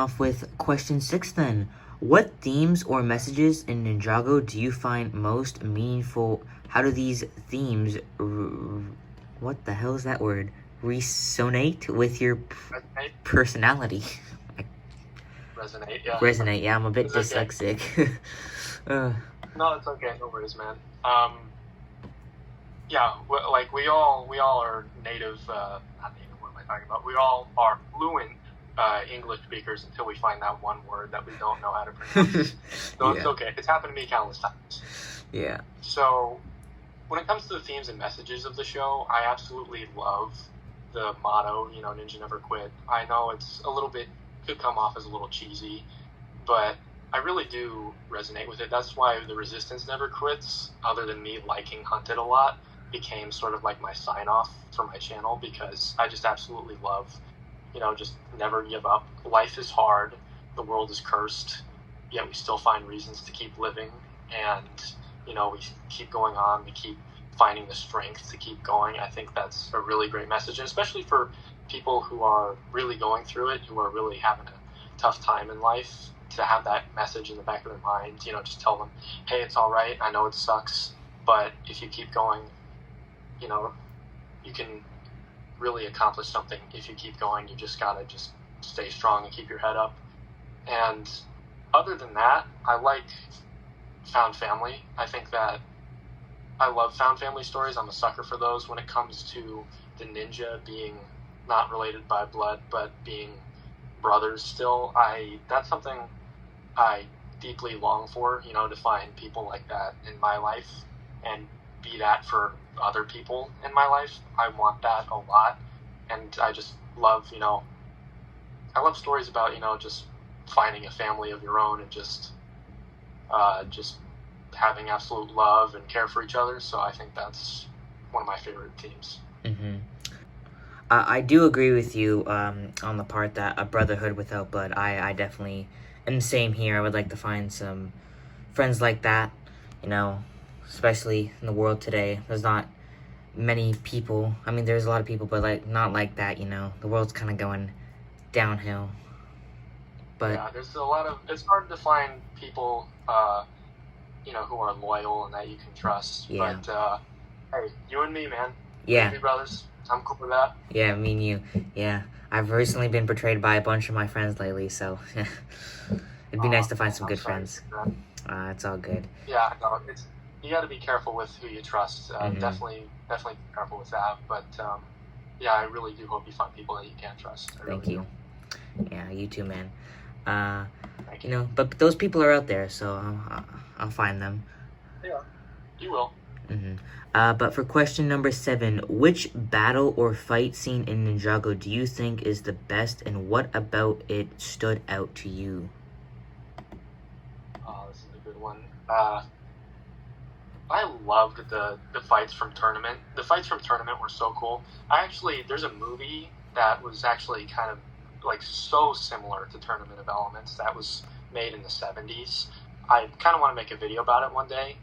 off with question 6 then. What themes or messages in Ninjago do you find most meaningful? How do these themes, what the hell is that word? Resonate with your Resonate? personality. Resonate, yeah. Resonate, yeah, I'm a bit It's okay. dyslexic. No, it's okay. No worries, man. Yeah, like we all are native, not native, what am I talking about? We all are fluent English speakers until we find that one word that we don't know how to pronounce. So It's okay. It's happened to me countless times. Yeah. So when it comes to the themes and messages of the show, I absolutely love the motto, Ninja Never Quit. I know it's a little bit, could come off as a little cheesy, but I really do resonate with it. That's why the Resistance Never Quits, other than me liking Hunted a lot, became sort of like my sign-off for my channel, because I just absolutely love, just never give up. Life is hard. The world is cursed. Yet we still find reasons to keep living. And, we keep going on. We keep finding the strength to keep going. I think that's a really great message, and especially for people who are really going through it, who are really having a tough time in life, to have that message in the back of their mind, just tell them, hey, it's all right. I know it sucks, but if you keep going, you can really accomplish something. If you keep going, you just gotta just stay strong and keep your head up. And other than that, I like found family. I think that I love found family stories. I'm a sucker for those. When it comes to the ninja being not related by blood, but being brothers still, that's something I deeply long for, to find people like that in my life and be that for other people in my life. I want that a lot. And I just love, I love stories about, just finding a family of your own and just having absolute love and care for each other. So I think that's one of my favorite themes. Mm-hmm. I do agree with you on the part that a brotherhood without blood. I definitely, and same here, I would like to find some friends like that, especially in the world today. There's not many people. I mean, there's a lot of people, but not like that, The world's kind of going downhill. But yeah, there's a lot of, it's hard to find people, who are loyal and that you can trust. Yeah. But, hey, you and me, man. Yeah. We can be brothers. I'm cool with that. Yeah, me and you. Yeah. I've recently been betrayed by a bunch of my friends lately, so it'd be nice to find some good friends. It's all good. Yeah, no, you got to be careful with who you trust. Definitely be careful with that. But yeah, I really do hope you find people that you can trust. Thank you. Yeah, you too, man. Thank you. But those people are out there, so I'll find them. Yeah, you will. Mm-hmm. But for question number 7, which battle or fight scene in Ninjago do you think is the best, and what about it stood out to you? Oh, this is a good one. I loved the fights from Tournament. The fights from Tournament were so cool. There's a movie that was actually kind of like so similar to Tournament of Elements that was made in the 70s. I kind of want to make a video about it one day.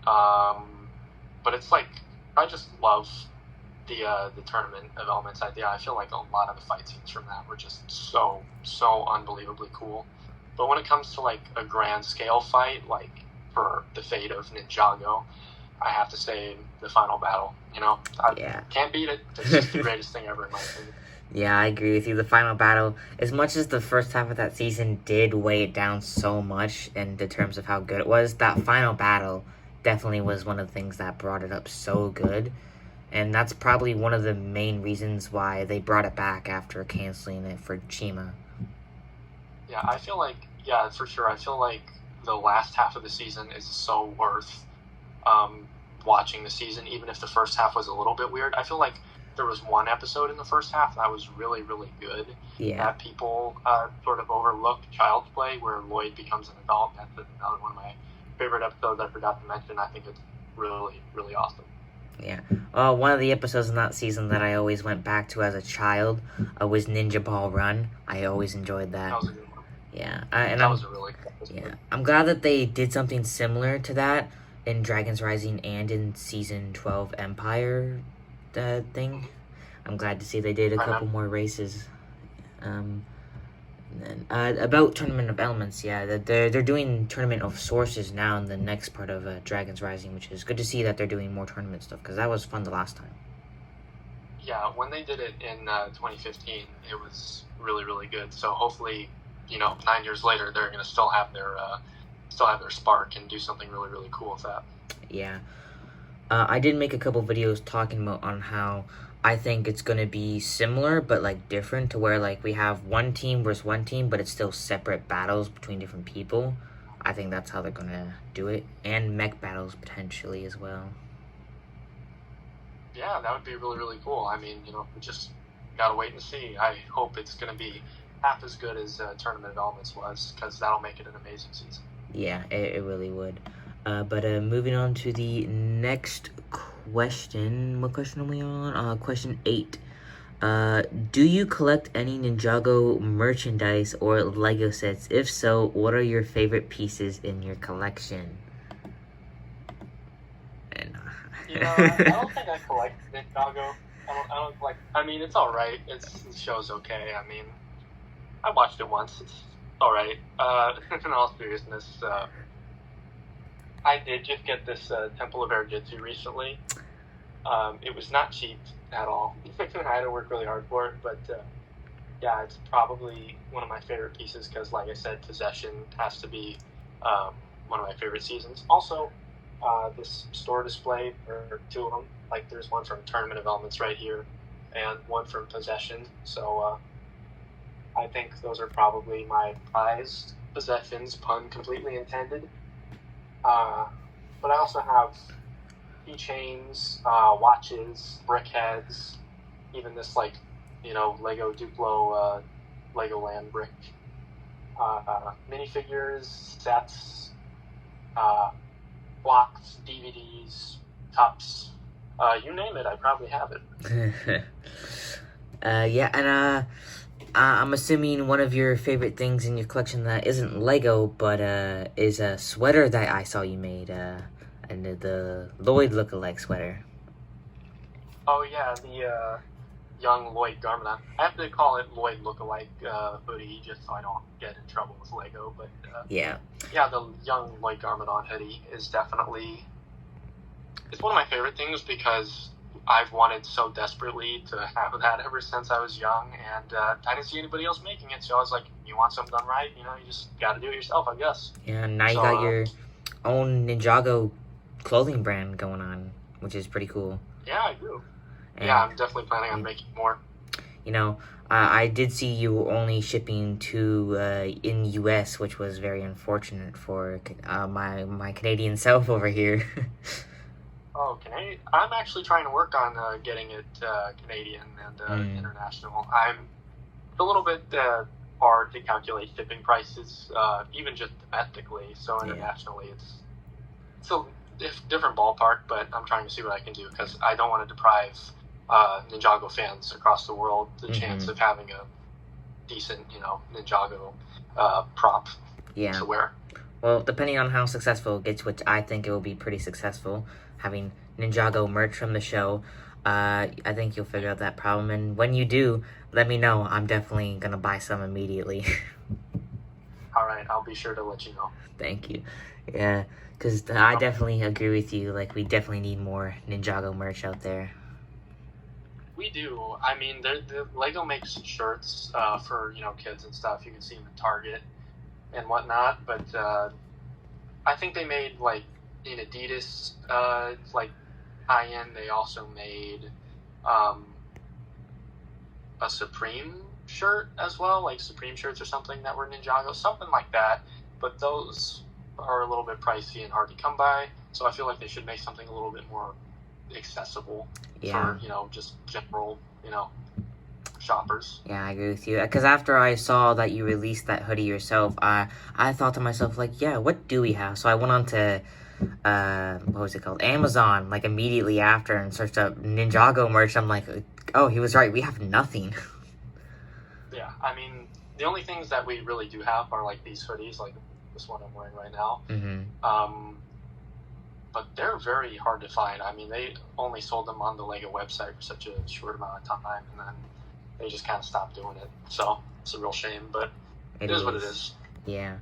But it's like, I just love the Tournament of Elements idea. I feel like a lot of the fight scenes from that were just so unbelievably cool. But when it comes to like a grand scale fight, like for the fate of Ninjago, I have to say the final battle. I can't beat it. It's just the greatest thing ever in my opinion. Yeah, I agree with you. The final battle, as much as the first half of that season did weigh it down so much in the terms of how good it was, that final battle definitely was one of the things that brought it up so good. And that's probably one of the main reasons why they brought it back after canceling it for Chima. Yeah, I feel like, for sure. I feel like the last half of the season is so worth watching the season, even if the first half was a little bit weird. I feel like there was one episode in the first half that was really, really good. Yeah. That people sort of overlooked, Child's Play, where Lloyd becomes an adult. That's another one of my favorite episodes I forgot to mention. I think it's really, really awesome. Yeah. One of the episodes in that season that I always went back to as a child was Ninja Ball Run. I always enjoyed that. That was a good one. Yeah. That was a really good episode. Yeah. I'm glad that they did something similar to that in Dragons Rising and in Season 12 Empire thing. I'm glad to see they did a couple more races. And then, about Tournament of Elements, yeah, they're doing Tournament of Sources now in the next part of Dragons Rising, which is good to see that they're doing more tournament stuff, because that was fun the last time. Yeah, when they did it in 2015, it was really, really good. So hopefully, 9 years later, they're going to still have their spark and do something really, really cool with that. Yeah. I did make a couple videos talking about on how I think it's going to be similar, but, like, different, to where, like, we have one team versus one team, but it's still separate battles between different people. I think that's how they're going to do it. And mech battles, potentially, as well. Yeah, that would be really, really cool. I mean, we just got to wait and see. I hope it's going to be half as good as Tournament of Elements was, because that'll make it an amazing season. Yeah, it really would. But moving on to the next question. What question are we on? Question 8. Do you collect any Ninjago merchandise or Lego sets? If so, what are your favorite pieces in your collection? And, I don't think I collect Ninjago. I don't collect. I mean, it's all right. The show's okay. I mean, I watched it once. It's all right. In all seriousness, I did just get this Temple of Erjitsu recently. It was not cheap at all. I had to work really hard for it, but yeah, it's probably one of my favorite pieces because, like I said, Possession has to be one of my favorite seasons. Also, this store display, or two of them, like there's one from Tournament of Elements right here, and one from Possession. So I think those are probably my prized possessions, pun completely intended. But I also have keychains, watches, brickheads, even this Lego Duplo Legoland brick, minifigures, sets, blocks, DVDs, cups, you name it, I probably have it. Yeah, and I'm assuming one of your favorite things in your collection that isn't Lego, but is a sweater that I saw you made, and the Lloyd lookalike sweater. Oh yeah, the young Lloyd Garmadon. I have to call it Lloyd lookalike hoodie just so I don't get in trouble with Lego. But yeah, the young Lloyd Garmadon hoodie is definitely, it's one of my favorite things because I've wanted so desperately to have that ever since I was young, and I didn't see anybody else making it, so I was like, you want something done right, you just got to do it yourself, I guess. Yeah, now you got your own Ninjago clothing brand going on, which is pretty cool. Yeah, I do. And yeah, I'm definitely planning on making more. I did see you were only shipping to in U.S., which was very unfortunate for my Canadian self over here. Oh, Canadian! I'm actually trying to work on getting it Canadian and international. It's a little bit hard to calculate shipping prices, even just domestically. So internationally, it's a different ballpark. But I'm trying to see what I can do because I don't want to deprive Ninjago fans across the world the chance of having a decent, Ninjago prop to wear. Well, depending on how successful it gets, which I think it will be pretty successful, having Ninjago merch from the show, I think you'll figure out that problem. And when you do, let me know. I'm definitely going to buy some immediately. All right, I'll be sure to let you know. Thank you. Yeah, because I definitely agree with you. Like, we definitely need more Ninjago merch out there. We do. I mean, the Lego makes shirts for, kids and stuff. You can see them at Target and whatnot. But I think they made, in Adidas, high-end, they also made a Supreme shirt as well, like Supreme shirts or something that were Ninjago, something like that. But those are a little bit pricey and hard to come by. So I feel like they should make something a little bit more accessible for just general shoppers. Yeah, I agree with you, because after I saw that you released that hoodie yourself, I thought to myself, what do we have? So I went on to what was it called, Amazon, immediately after, and searched up Ninjago merch. I'm like, oh, he was right, we have nothing. Yeah, I mean, the only things that we really do have are these hoodies, like this one I'm wearing right now. But they're very hard to find. I mean, they only sold them on the Lego website for such a short amount of time, and then they just kind of stopped doing it. So it's a real shame. But It is what it is. Yeah.